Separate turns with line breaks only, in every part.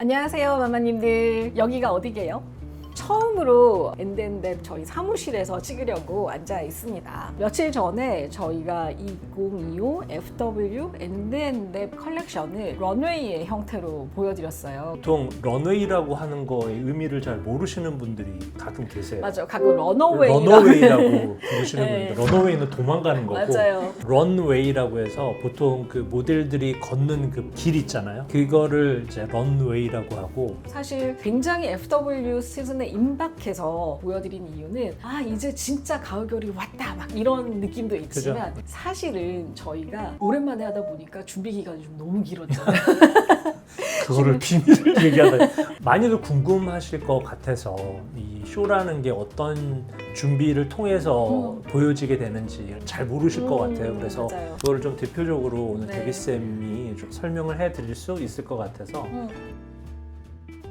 안녕하세요 마마님들. 여기가 어디게요? 처음으로 엔덴뎁 저희 사무실에서 찍으려고 앉아 있습니다. 며칠 전에 저희가 2025 FW 엔덴뎁 컬렉션을 런웨이의 형태로 보여드렸어요.
보통 런웨이라고 하는 거의 의미를 잘 모르시는 분들이 가끔 계세요.
맞아요. 가끔 러너웨이라고
런어웨이라고 부르시는
네.
분들. 런어웨이는 도망가는 거고
맞아요.
런웨이라고 해서 보통 그 모델들이 걷는 그 길 있잖아요. 그거를 이제 런웨이라고 하고
사실 굉장히 FW 시즌에 임박해서 보여드린 이유는 이제 진짜 가을 겨울이 왔다 막 이런 느낌도 있지만
그죠?
사실은 저희가 오랜만에 하다 보니까 준비 기간이 좀 너무 길었잖아요.
그거를 비밀을 얘기하다 많이들 궁금하실 것 같아서 이 쇼라는 게 어떤 준비를 통해서 보여지게 되는지 잘 모르실 것 같아요. 그래서
맞아요.
그거를 좀 대표적으로 오늘
네.
데뷔쌤이 좀 설명을 해드릴 수 있을 것 같아서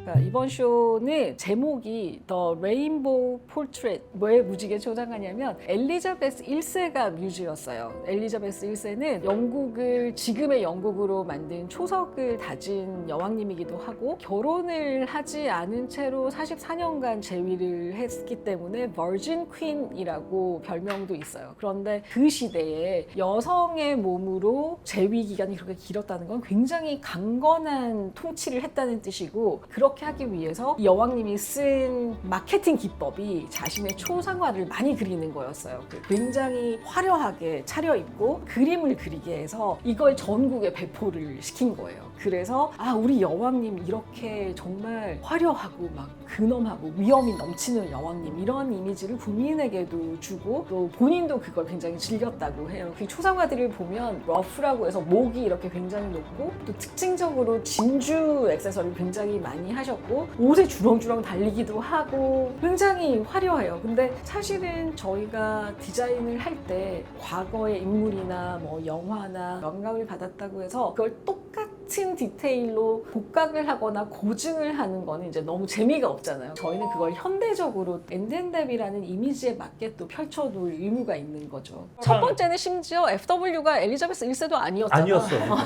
그러니까 이번 쇼는 제목이 The Rainbow Portrait. 왜 무지개 초상화냐면 엘리자베스 1세가 뮤즈였어요. 엘리자베스 1세는 영국을 지금의 영국으로 만든 초석을 다진 여왕님이기도 하고 결혼을 하지 않은 채로 44년간 재위를 했기 때문에 버진 퀸이라고 별명도 있어요. 그런데 그 시대에 여성의 몸으로 재위 기간이 그렇게 길었다는 건 굉장히 강건한 통치를 했다는 뜻이고, 그렇게 하기 위해서 이 여왕님이 쓴 마케팅 기법이 자신의 초상화를 많이 그리는 거였어요. 굉장히 화려하게 차려입고 그림을 그리게 해서 이걸 전국에 배포를 시킨 거예요. 그래서 우리 여왕님 이렇게 정말 화려하고 막 근엄하고 위엄이 넘치는 여왕님, 이런 이미지를 국민에게도 주고 또 본인도 그걸 굉장히 즐겼다고 해요. 그 초상화들을 보면 러프라고 해서 목이 이렇게 굉장히 높고 또 특징적으로 진주 액세서리를 굉장히 많이 하셨고 옷에 주렁주렁 달리기도 하고 굉장히 화려해요. 근데 사실은 저희가 디자인을 할 때 과거의 인물이나 뭐 영화나 영감을 받았다고 해서 그걸 똑같은 디테일로 복각을 하거나 고증을 하는 거는 이제 너무 재미가 없잖아요. 저희는 그걸 현대적으로 엔덴뎁이라는 이미지에 맞게 또 펼쳐놓을 의무가 있는 거죠. 첫 번째는 심지어 FW가 엘리자베스 1세도 아니었잖아요.
아니었어요.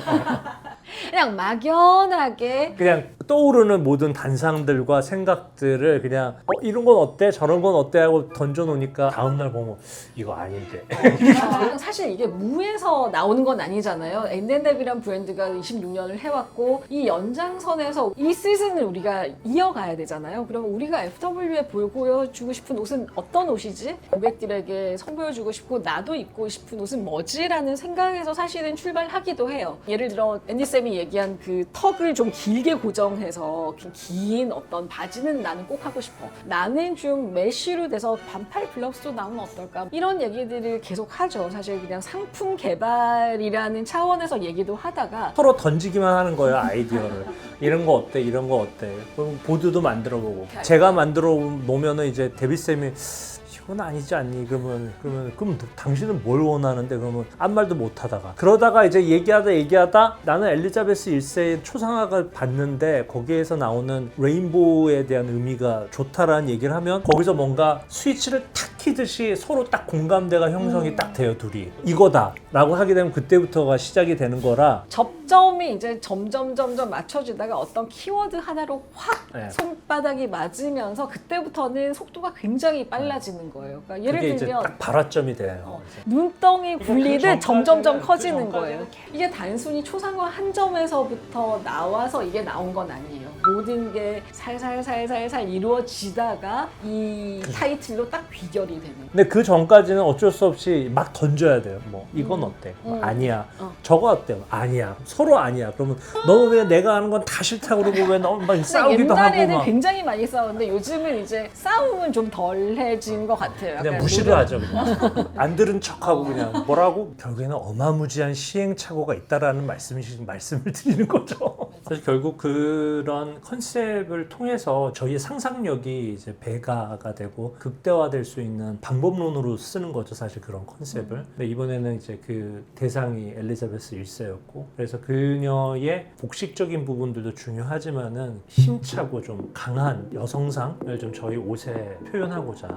그냥 막연하게
그냥 떠오르는 모든 단상들과 생각들을 그냥 이런 건 어때? 저런 건 어때? 하고 던져놓으니까 다음날 보면 이거 아닌데.
사실 이게 무에서 나오는 건 아니잖아요. 엔덴뎁이란 브랜드가 26년을 해왔고 이 연장선에서 이 시즌을 우리가 이어가야 되잖아요. 그러면 우리가 FW에 보여주고 싶은 옷은 어떤 옷이지? 고객들에게 선보여주고 싶고 나도 입고 싶은 옷은 뭐지? 라는 생각에서 사실은 출발하기도 해요. 예를 들어 앤디쌤이 얘기한 그 턱을 좀 길게 고정해서 긴 어떤 바지는 나는 꼭 하고 싶어. 나는 좀 메쉬로 돼서 반팔 블라우스도 나오면 어떨까? 이런 얘기들을 계속 하죠. 사실 그냥 상품 개발이라는 차원에서 얘기도 하다가
서로 던지기만 하는 거예요, 아이디어를. 이런 거 어때? 이런 거 어때? 그럼 보드도 만들어보고. 제가 만들어 놓으면은 이제 데뷔쌤이 이건 아니지 않니? 그러면 당신은 뭘 원하는데? 그러면 아무 말도 못 하다가 그러다가 이제 얘기하다 나는 엘리자베스 1세의 초상화가 봤는데 거기에서 나오는 레인보우에 대한 의미가 좋다라는 얘기를 하면 거기서 뭔가 스위치를 탁 키듯이 서로 딱 공감대가 형성이 딱 돼요, 둘이. 이거다 라고 하게 되면 그때부터가 시작이 되는 거라
접점이 이제 점점 맞춰지다가 어떤 키워드 하나로 확
네.
손바닥이 맞으면서 그때부터는 속도가 굉장히 빨라지는 거예요. 그러니까 예를
그게 이제
들면
딱 발화점이 돼요.
눈덩이 굴리듯 점점점
그
커지는
전까지는
거예요. 이게 단순히 초상화 한 점에서부터 나와서 이게 나온 건 아니에요. 모든 게 살살 이루어지다가 이 타이틀로 딱 귀결이 되는 거예요.
근데 그 전까지는 어쩔 수 없이 막 던져야 돼요. 뭐 이건 어때? 아니야. 저거 어때? 아니야. 서로 아니야. 그러면 너는 왜 내가 하는 건 다 싫다고 그러고 왜 너무 막 싸우기도 하고
옛날에는
막
굉장히 많이 싸웠는데 요즘은 이제 싸움은 좀 덜해진 것 같아요.
그냥
약간
무시를 하죠. 그냥. 안 들은 척하고 그냥 뭐라고? 결국에는 어마무지한 시행착오가 있다라는 말씀을 드리는 거죠. 사실 결국 그런 컨셉을 통해서 저희의 상상력이 이제 배가가 되고 극대화될 수 있는 방법론으로 쓰는 거죠. 사실 그런 컨셉을. 근데 이번에는 이제 그 대상이 엘리자베스 1세였고 그래서 그녀의 복식적인 부분들도 중요하지만은 힘차고 좀 강한 여성상을 좀 저희 옷에 표현하고자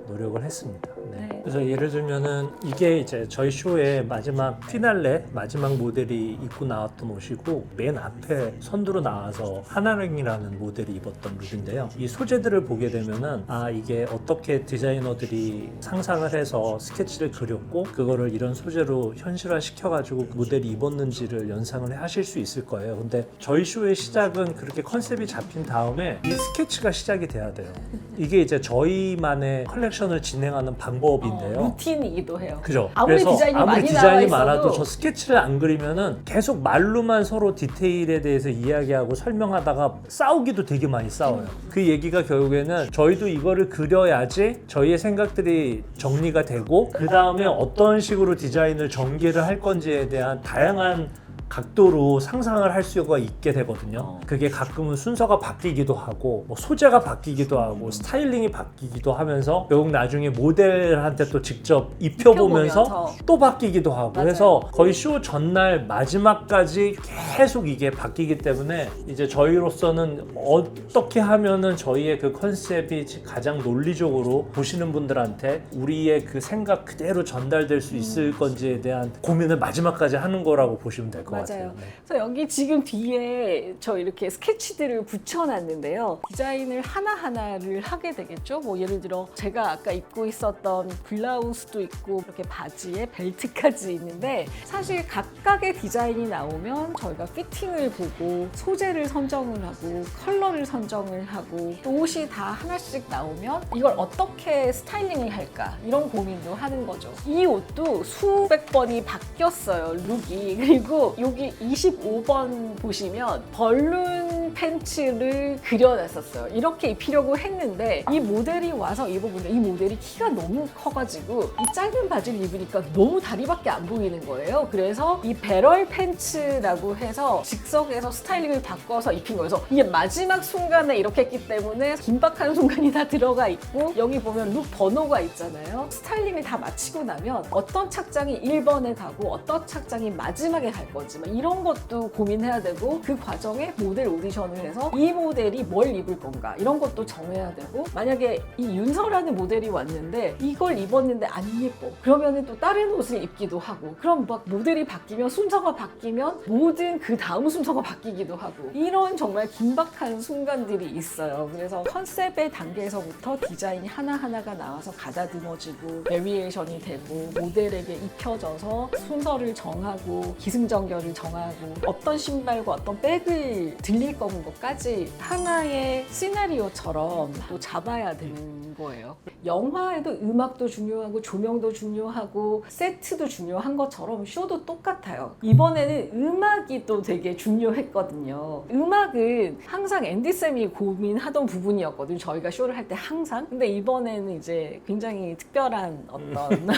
노력을 했습니다. 네.
네.
그래서 예를 들면은 이게 이제 저희 쇼의 마지막 피날레 마지막 모델이 입고 나왔던 옷이고 맨 앞에 선두로 나와서 하나랭이라는 모델이 입었던 룩인데요. 이 소재들을 보게 되면은 아 이게 어떻게 디자이너들이 상상을 해서 스케치를 그렸고 그거를 이런 소재로 현실화 시켜가지고 모델이 입었는지를 연상을 하실 수 있을 거예요. 근데 저희 쇼의 시작은 그렇게 컨셉이 잡힌 다음에 이 스케치가 시작이 돼야 돼요. 이게 이제 저희만의 컬렉션을 진행하는 방법인데요.
루틴이기도 해요.
그죠?
아무리
그래서
디자인이
아무리
많이
디자인이
나와
많아도
있어도
저 스케치를 안 그리면은 계속 말로만 서로 디테일에 대해서 이야기하고 설명하다가 싸우기도 되게 많이 싸워요. 그 얘기가 결국에는 저희도 이거를 그려야지 저희의 생각들이 정리가 되고 그 다음에 어떤 식으로 디자인을 전개를 할 건지에 대한 다양한 각도로 상상을 할 수가 있게 되거든요. 그게 가끔은 순서가 바뀌기도 하고 뭐 소재가 바뀌기도 하고 스타일링이 바뀌기도 하면서 결국 나중에 모델한테 또 직접 입혀보면서 또 바뀌기도 하고
맞아요.
그래서 거의 쇼 전날 마지막까지 계속 이게 바뀌기 때문에 이제 저희로서는 어떻게 하면은 저희의 그 컨셉이 가장 논리적으로 보시는 분들한테 우리의 그 생각 그대로 전달될 수 있을 건지에 대한 고민을 마지막까지 하는 거라고 보시면 될 것 같아요.
맞아요. 그래서 여기 지금 뒤에 저 이렇게 스케치들을 붙여놨는데요. 디자인을 하나하나를 하게 되겠죠. 뭐 예를 들어 제가 아까 입고 있었던 블라우스도 있고 이렇게 바지에 벨트까지 있는데 사실 각각의 디자인이 나오면 저희가 피팅을 보고 소재를 선정을 하고 컬러를 선정을 하고 또 옷이 다 하나씩 나오면 이걸 어떻게 스타일링을 할까 이런 고민도 하는 거죠. 이 옷도 수백 번이 바뀌었어요. 룩이. 그리고 여기 25번 보시면 벌룬 팬츠를 그려놨었어요. 이렇게 입히려고 했는데 이 모델이 와서 입어보는데 이 모델이 키가 너무 커가지고 이 짧은 바지를 입으니까 너무 다리밖에 안 보이는 거예요. 그래서 이 배럴 팬츠라고 해서 즉석에서 스타일링을 바꿔서 입힌 거예요. 그래서 이게 마지막 순간에 이렇게 했기 때문에 긴박한 순간이 다 들어가 있고 여기 보면 룩 번호가 있잖아요. 스타일링을 다 마치고 나면 어떤 착장이 1번에 가고 어떤 착장이 마지막에 갈 거지 이런 것도 고민해야 되고 그 과정에 모델 오디션을 해서 이 모델이 뭘 입을 건가 이런 것도 정해야 되고 만약에 이 윤서라는 모델이 왔는데 이걸 입었는데 안 예뻐 그러면 또 다른 옷을 입기도 하고 그럼 막 모델이 바뀌면 순서가 바뀌면 모든 그 다음 순서가 바뀌기도 하고 이런 정말 긴박한 순간들이 있어요. 그래서 컨셉의 단계에서부터 디자인이 하나하나가 나와서 가다듬어지고 베리에이션이 되고 모델에게 입혀져서 순서를 정하고 기승전결을 정하고 어떤 신발과 어떤 백을 들릴 것까지 하나의 시나리오처럼 또 잡아야 되는 거예요. 영화에도 음악도 중요하고 조명도 중요하고 세트도 중요한 것처럼 쇼도 똑같아요. 이번에는 음악이 또 되게 중요했거든요. 음악은 항상 앤디 쌤이 고민하던 부분이었거든요. 저희가 쇼를 할 때 항상. 근데 이번에는 이제 굉장히 특별한 어떤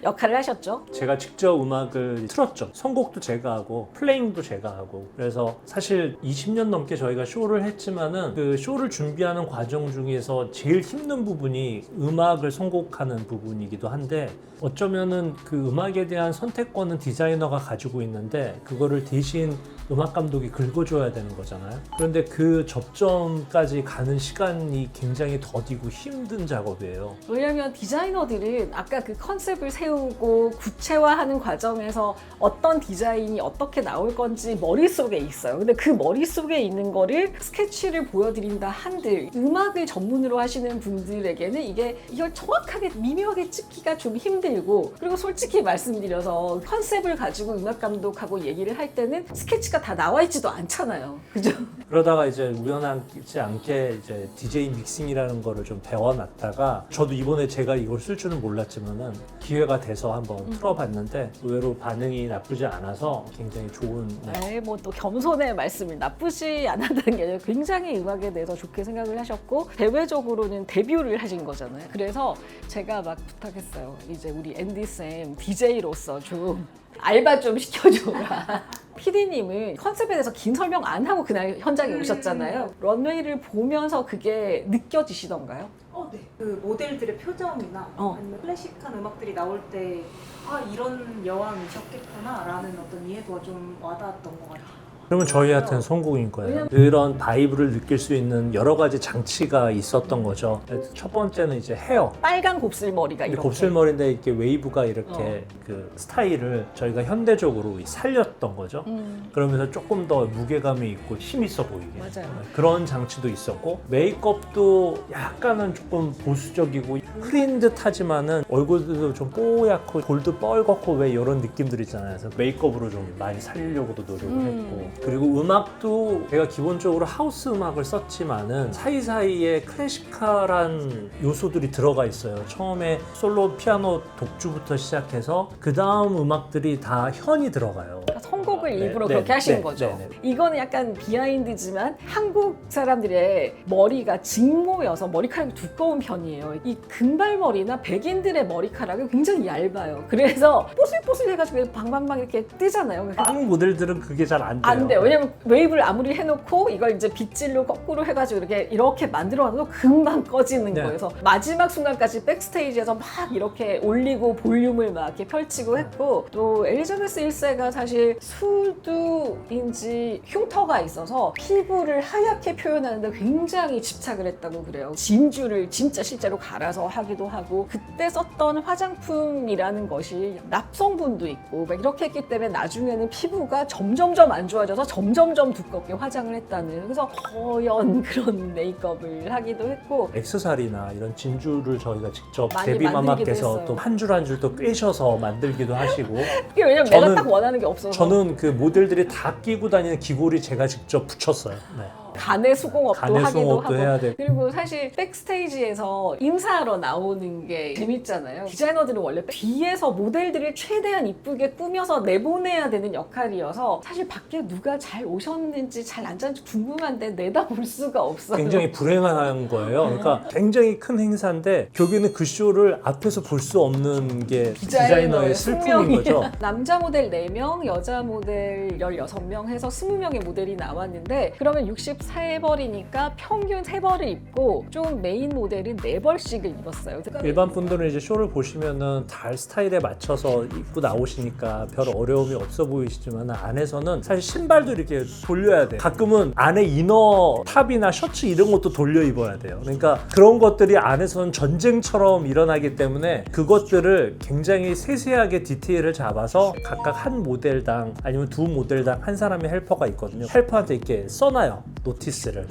역할을 하셨죠.
제가 직접 음악을 틀었죠. 선곡도 제가 하고 플레잉도 제가 하고 그래서 사실 20년 넘게 저희가 쇼를 했지만은 그 쇼를 준비하는 과정 중에서 제일 힘든 부분이 음악을 선곡하는 부분이기도 한데 어쩌면은 그 음악에 대한 선택권은 디자이너가 가지고 있는데 그거를 대신 음악 감독이 긁어줘야 되는 거잖아요. 그런데 그 접점까지 가는 시간이 굉장히 더디고 힘든 작업이에요.
왜냐면 디자이너들은 아까 그 컨셉을 세우고 구체화하는 과정에서 어떤 디자인이 어떻게 나올 건지 머릿속에 있어요. 근데 그 머릿속에 있는 거를 스케치를 보여드린다 한들 음악을 전문으로 하시는 분들에게는 이걸 정확하게 미묘하게 찍기가 좀 힘들고 그리고 솔직히 말씀드려서 컨셉을 가지고 음악 감독하고 얘기를 할 때는 스케치가 다 나와 있지도 않잖아요. 그죠?
그러다가 이제 우연하지 않게 이제 DJ 믹싱이라는 거를 좀 배워놨다가 저도 이번에 제가 이걸 쓸 줄은 몰랐지만은 기회가 돼서 한번 틀어봤는데 의외로 반응이 나쁘지 않아서 굉장히 좋은
네, 뭐 또 겸손의 말씀을 나쁘지 않았다는 게 아니라 굉장히 음악에 대해서 좋게 생각을 하셨고 대외적으로는 데뷔를 하신 거잖아요. 그래서 제가 막 부탁했어요. 이제 우리 앤디 쌤 DJ로서 좀 알바 좀 시켜줘라. PD님은 컨셉에 대해서 긴 설명 안 하고 그날 현장에 오셨잖아요. 런웨이를 보면서 그게 느껴지시던가요?
네. 그 모델들의 표정이나 아니면 클래식한 음악들이 나올 때 이런 여왕이셨겠구나 라는 어떤 이해도가 좀 와닿았던 것 같아요.
그러면 저희한테는 성공인 거예요. 그런 바이브를 느낄 수 있는 여러 가지 장치가 있었던 거죠. 첫 번째는 이제 헤어.
빨간 곱슬머리가 이렇게.
곱슬머리인데 이렇게 웨이브가 이렇게 그 스타일을 저희가 현대적으로 살렸던 거죠. 그러면서 조금 더 무게감이 있고 힘 있어 보이게.
맞아요.
그런 장치도 있었고 메이크업도 약간은 조금 보수적이고 흐린 듯하지만은 얼굴도 좀 뽀얗고 볼도 뻘겋고 왜 이런 느낌들 있잖아요. 그래서 메이크업으로 좀 많이 살리려고도 노력을 했고 그리고 음악도 제가 기본적으로 하우스 음악을 썼지만은 사이사이에 클래시컬한 요소들이 들어가 있어요. 처음에 솔로 피아노 독주부터 시작해서 그 다음 음악들이 다 현이 들어가요.
선곡을
네,
일부러
네,
그렇게 하신
네,
거죠.
네, 네.
이거는 약간 비하인드지만 한국 사람들의 머리가 직모여서 머리카락이 두꺼운 편이에요. 이 금발머리나 백인들의 머리카락이 굉장히 얇아요. 그래서 뽀슬뽀슬해가지고 방방방 이렇게 뜨잖아요.
한국 모델들은 그게 잘 안 돼요.
안 돼요. 왜냐면 웨이브를 아무리 해놓고 이걸 이제 빗질로 거꾸로 해가지고 이렇게 만들어놔도 금방 꺼지는
네.
거예요. 그래서 마지막 순간까지 백스테이지에서 막 이렇게 올리고 볼륨을 막 이렇게 펼치고 했고 또 엘리자베스 1세가 사실 수두인지 흉터가 있어서 피부를 하얗게 표현하는데 굉장히 집착을 했다고 그래요. 진주를 진짜 실제로 갈아서 하기도 하고 그때 썼던 화장품이라는 것이 납성분도 있고 막 이렇게 했기 때문에 나중에는 피부가 점점점 안 좋아져서 점점점 두껍게 화장을 했다는 그래서 허연 그런 메이크업을 하기도 했고
액세서리나 이런 진주를 저희가 직접
많이
데뷔마마께서
만들기도
또 한 줄 한 줄 또 꿰셔서 만들기도 하시고
그게 왜냐면
저는-
내가 딱 원하는 게 없어서
저는 그 모델들이 다 끼고 다니는 귀걸이 제가 직접 붙였어요. 네.
간의 수공업도
간의
하기도
수공업도
하고
해야 되고.
그리고 사실 백스테이지에서 인사하러 나오는 게 재밌잖아요. 디자이너들은 원래 뒤에서 모델들을 최대한 이쁘게 꾸며서 내보내야 되는 역할이어서 사실 밖에 누가 잘 오셨는지 잘 앉았는지 궁금한데 내다볼 수가 없어요.
굉장히 불행한 거예요. 그러니까 굉장히 큰 행사인데 결국에는 그 쇼를 앞에서 볼 수 없는 게 디자이너의 슬픔인 거죠.
남자 모델 4명, 여자 모델 16명 해서 20명의 모델이 나왔는데 그러면 64벌이니까 평균 3벌을 입고 좀 메인 모델은 4벌씩을 입었어요.
일반 분들은 이제 쇼를 보시면은 다 스타일에 맞춰서 입고 나오시니까 별 어려움이 없어 보이시지만 안에서는 사실 신발도 이렇게 돌려야 돼요. 가끔은 안에 이너 탑이나 셔츠 이런 것도 돌려 입어야 돼요. 그러니까 그런 것들이 안에서는 전쟁처럼 일어나기 때문에 그것들을 굉장히 세세하게 디테일을 잡아서 각각 한 모델당 아니면 두 모델당 한 사람의 헬퍼가 있거든요. 헬퍼한테 이렇게 써놔요. 노티스를.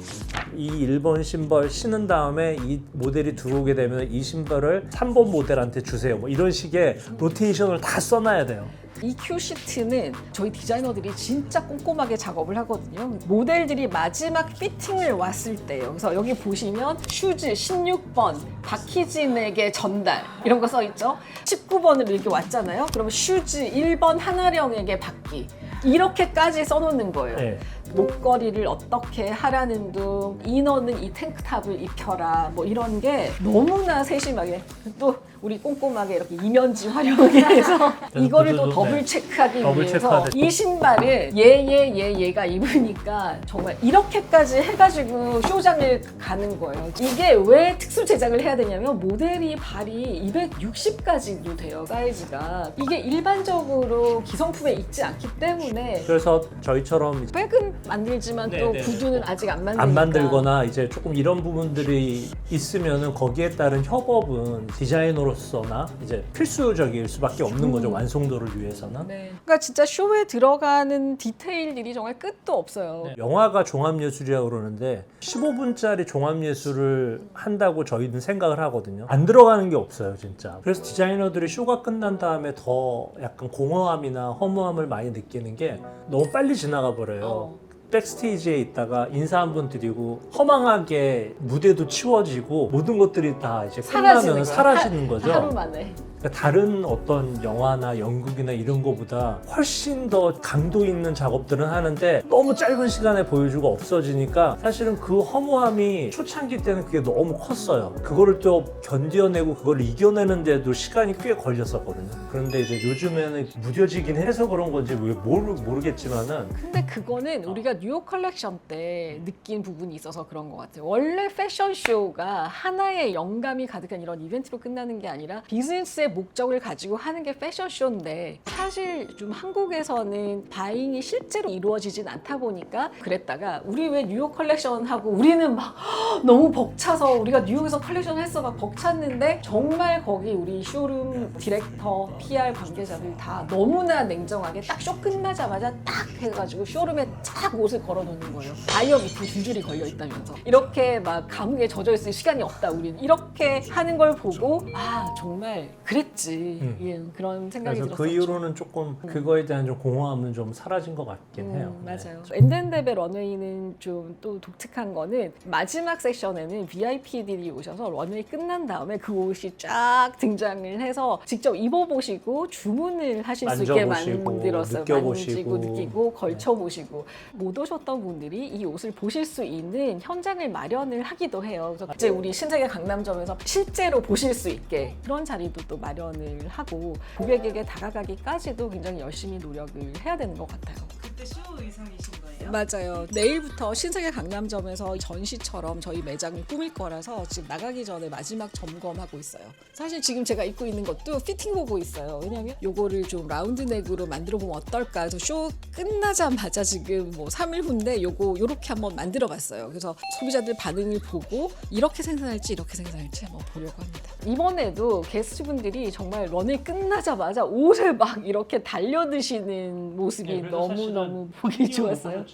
이 1번 신발 신은 다음에 이 모델이 들어오게 되면 이 신발을 3번 모델한테 주세요. 뭐 이런 식의 로테이션을 다 써놔야 돼요.
EQ 시트는 저희 디자이너들이 진짜 꼼꼼하게 작업을 하거든요. 모델들이 마지막 피팅을 왔을 때요. 그래서 여기 보시면 슈즈 16번 박희진에게 전달 이런 거 써 있죠. 19번으로 이렇게 왔잖아요. 그러면 슈즈 1번 한아령에게 받기 이렇게까지 써놓는 거예요.
네.
목걸이를 어떻게 하라는 둥, 이너는 이 탱크탑을 입혀라, 뭐 이런 게 너무나 세심하게 또 우리 꼼꼼하게 이렇게 이면지 활용을 해서 이거를 또
구조도,
더블
네.
체크하기
더블
위해서
체크하듯.
이 신발을 얘가 입으니까 정말 이렇게까지 해가지고 쇼장을 가는 거예요. 이게 왜 특수 제작을 해야 되냐면 모델이 발이 260까지도 돼요, 사이즈가. 이게 일반적으로 기성품에 있지 않기 때문에
그래서 저희처럼
백은 만들지만 또
네네네.
구두는 아직 안 만들니까
안 만들거나 이제 조금 이런 부분들이 있으면은 거기에 따른 협업은 디자이너로서나 이제 필수적일 수밖에 없는 거죠. 완성도를 위해서는.
네. 그러니까 진짜 쇼에 들어가는 디테일들이 정말 끝도 없어요.
네. 영화가 종합예술이라고 그러는데 15분짜리 종합예술을 한다고 저희는 생각을 하거든요. 안 들어가는 게 없어요, 진짜. 그래서 디자이너들이 쇼가 끝난 다음에 더 약간 공허함이나 허무함을 많이 느끼는 게 너무 빨리 지나가 버려요. 백스테이지에 있다가 인사 한 번 드리고 허망하게 무대도 치워지고 모든 것들이 다 이제 끝나면 사라지는 거죠.
하루 만에.
그러니까 다른 어떤 영화나 연극이나 이런 거보다 훨씬 더 강도 있는 작업들은 하는데 너무 짧은 시간에 보여주고 없어지니까 사실은 그 허무함이 초창기 때는 그게 너무 컸어요. 그거를 또 견뎌내고 그걸 이겨내는데도 시간이 꽤 걸렸었거든요. 그런데 이제 요즘에는 무뎌지긴 해서 그런 건지 모르겠지만은
근데 그거는 우리가 뉴욕 컬렉션 때 느낀 부분이 있어서 그런 것 같아요. 원래 패션쇼가 하나의 영감이 가득한 이런 이벤트로 끝나는 게 아니라 비즈니스의 목적을 가지고 하는 게 패션쇼인데 사실 좀 한국에서는 바잉이 실제로 이루어지진 않다 보니까 그랬다가 우리 왜 뉴욕 컬렉션 하고 우리는 막 너무 벅차서 우리가 뉴욕에서 컬렉션 했어 막 벅찼는데 정말 거기 우리 쇼룸 디렉터, PR 관계자들 다 너무나 냉정하게 딱 쇼 끝나자마자 딱 해가지고 쇼룸에 쫙 옷을 걸어놓는 거예요. 바이어 밑에 줄줄이 걸려있다면서. 이렇게 막 감옥에 젖어있을 시간이 없다 우리는. 이렇게 하는 걸 보고 아 정말 그랬지. 예, 그런 생각이
그래서
들었었죠.
그 이후로는 조금 그거에 대한 좀 공허함은 좀 사라진 것 같긴 해요.
맞아요. 엔덴데베 런웨이는 좀 또 독특한 거는 마지막 세션에는 VIP들이 오셔서 런웨이 끝난 다음에 그 옷이 쫙 등장을 해서 직접 입어보시고 주문을 하실 수 있게
만져보시고,
만들었어요.
느껴보시고.
만지고 느끼고 걸쳐보시고 못 오셨던 분들이 이 옷을 보실 수 있는 현장을 마련을 하기도 해요. 그래서 이제 우리 신세계 강남점에서 실제로 보실 수 있게 그런 자리도 또 마련을 하고 고객에게 다가가기까지도 굉장히 열심히 노력을 해야 되는 것 같아요.
그때 쇼 의상이신 거예요?
맞아요. 내일부터 신세계 강남점에서 전시처럼 저희 매장을 꾸밀 거라서 지금 나가기 전에 마지막 점검하고 있어요. 사실 지금 제가 입고 있는 것도 피팅 보고 있어요. 왜냐면 요거를 좀 라운드 넥으로 만들어 보면 어떨까 해서 쇼 끝나자마자 지금 뭐 3일 후인데 요렇게 한번 만들어 봤어요. 그래서 소비자들 반응을 보고 이렇게 생산할지 이렇게 생산할지 한번 보려고 합니다. 이번에도 게스트분들이 정말 런을 끝나자마자 옷을 막 이렇게 달려드시는 모습이 너무너무 보기 좋았어요.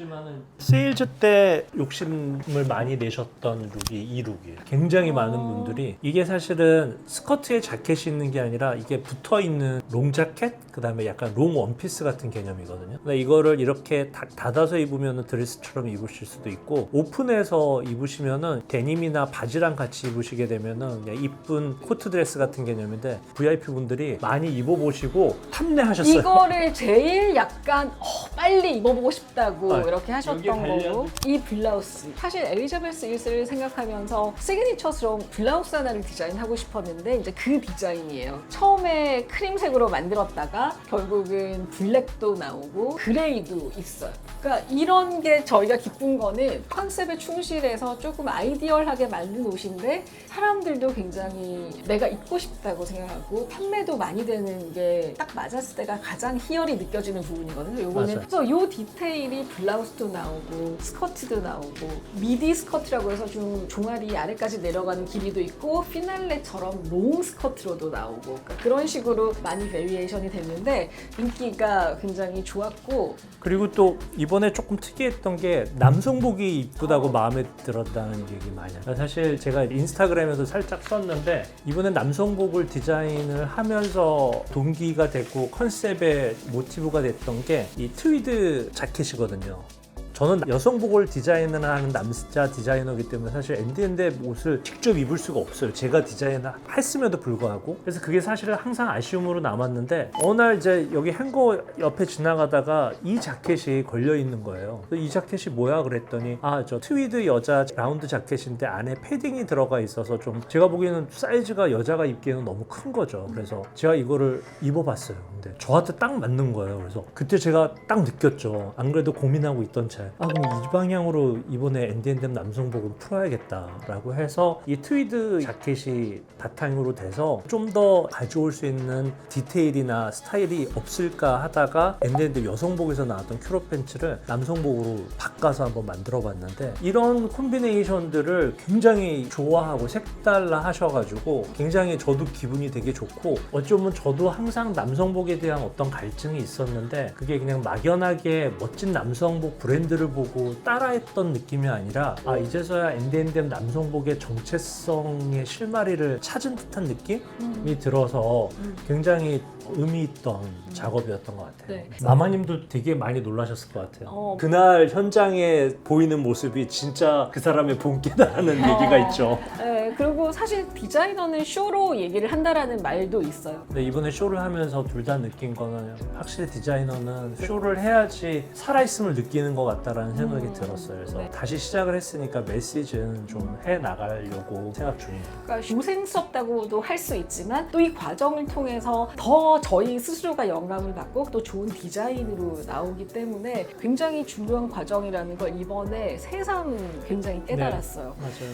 세일즈 때 욕심을 많이 내셨던 룩이 이 룩이에요. 굉장히 많은 분들이 이게 사실은 스커트에 자켓이 있는 게 아니라 이게 붙어 있는 롱 자켓 그다음에 약간 롱 원피스 같은 개념이거든요. 근데 이거를 이렇게 닫아서 입으면 드레스처럼 입으실 수도 있고 오픈해서 입으시면은 데님이나 바지랑 같이 입으시게 되면은 그냥 이쁜 코트 드레스 같은 개념인데 VIP 분들이 많이 입어보시고 탐내하셨어요.
이거를 제일 약간 빨리 입어보고 싶다고 이렇게
여기
하셨던
관련-
거고 이 블라우스 사실 엘리자베스 1세를 생각하면서 시그니처스러운 블라우스 하나를 디자인하고 싶었는데 이제 그 디자인이에요. 처음에 크림색으로 만들었다가 결국은 블랙도 나오고 그레이도 있어요. 그러니까 이런 게 저희가 기쁜 거는 컨셉에 충실해서 조금 아이디얼하게 만든 옷인데 사람들도 굉장히 내가 입고 싶다고 생각하고 판매도 많이 되는 게 딱 맞았을 때가 가장 희열이 느껴지는 부분이거든요. 요거는
맞아요.
그래서 요 디테일이 블라우스도 나오고 스커트도 나오고 미디 스커트라고 해서 좀 종아리 아래까지 내려가는 길이도 있고 피날레처럼 롱 스커트로도 나오고 그러니까 그런 식으로 많이 베리에이션이 됐는데 인기가 굉장히 좋았고
그리고 또 이번에 조금 특이했던 게 남성복이 이쁘다고 마음에 들었다는 얘기 많이 해요. 사실 제가 인스타그램에도 살짝 썼는데 이번에 남성복을 디자인을 하면서 동기가 됐고 컨셉의 모티브가 됐던 게 이 트위드 자켓이거든요. 저는 여성복을 디자인을 하는 남자 디자이너이기 때문에 사실 앤디앤데 옷을 직접 입을 수가 없어요. 제가 디자인을 했음에도 불구하고. 그래서 그게 사실은 항상 아쉬움으로 남았는데 어느 날 이제 여기 행거 옆에 지나가다가 이 자켓이 걸려 있는 거예요. 이 자켓이 뭐야 그랬더니 저 트위드 여자 라운드 자켓인데 안에 패딩이 들어가 있어서 좀 제가 보기에는 사이즈가 여자가 입기에는 너무 큰 거죠. 그래서 제가 이거를 입어봤어요. 근데 저한테 딱 맞는 거예요. 그래서 그때 제가 딱 느꼈죠. 안 그래도 고민하고 있던 차에 그럼 이 방향으로 이번에 앤디앤댐 남성복은 풀어야겠다라고 해서 이 트위드 자켓이 바탕으로 돼서 좀 더 가져올 수 있는 디테일이나 스타일이 없을까 하다가 앤디앤댐 여성복에서 나왔던 큐러 팬츠를 남성복으로 바꿔서 한번 만들어 봤는데 이런 콤비네이션들을 굉장히 좋아하고 색달라 하셔가지고 굉장히 저도 기분이 되게 좋고 어쩌면 저도 항상 남성복에 대한 어떤 갈증이 있었는데 그게 그냥 막연하게 멋진 남성복 브랜드를 보고 따라했던 느낌이 아니라 이제서야 앤디앤댐 남성복의 정체성의 실마리를 찾은 듯한 느낌이 들어서 굉장히 의미 있던 작업이었던 것 같아요.
네.
마마님도 되게 많이 놀라셨을 것 같아요.
어.
그날 현장에 보이는 모습이 진짜 그 사람의 본캐다라는 얘기가 있죠.
네, 그리고 사실 디자이너는 쇼로 얘기를 한다라는 말도 있어요.
근데 이번에 쇼를 하면서 둘 다 느낀 거는 확실히 디자이너는 쇼를 해야지 살아있음을 느끼는 것 같다라는 생각이 들었어요. 그래서
네.
다시 시작을 했으니까 메시지는 좀 해나가려고 생각 중이에요.
그러니까 고생스럽다고도 할 수 있지만 또 이 과정을 통해서 더 저희 스스로가 영감을 받고 또 좋은 디자인으로 나오기 때문에 굉장히 중요한 과정이라는 걸 이번에 새삼 굉장히 깨달았어요.
맞아요.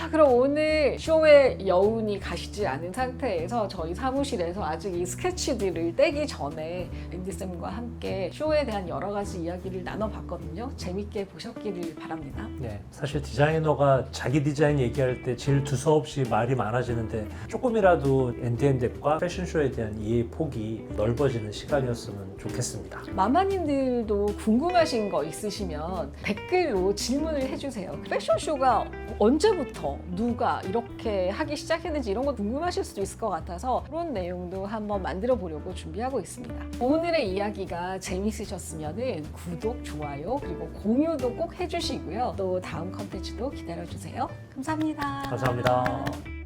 자, 그럼 오늘 쇼의 여운이 가시지 않은 상태에서 저희 사무실에서 아직 이 스케치들을 떼기 전에 앤디쌤과 함께 쇼에 대한 여러 가지 이야기를 나눠봤거든요. 재밌게 보셨기를 바랍니다.
네, 사실 디자이너가 자기 디자인 얘기할 때 제일 두서없이 말이 많아지는데 조금이라도 앤디앤뎁과 패션쇼에 대한 이해 폭이 넓어지는 시간이었으면 좋겠습니다.
마마님들도 궁금하신 거 있으시면 댓글로 질문을 해주세요. 패션쇼가 언제부터 누가 이렇게 하기 시작했는지 이런 거 궁금하실 수도 있을 것 같아서 그런 내용도 한번 만들어 보려고 준비하고 있습니다. 오늘의 이야기가 재밌으셨으면 구독, 좋아요 그리고 공유도 꼭 해주시고요. 또 다음 컨텐츠도 기다려주세요. 감사합니다.
감사합니다.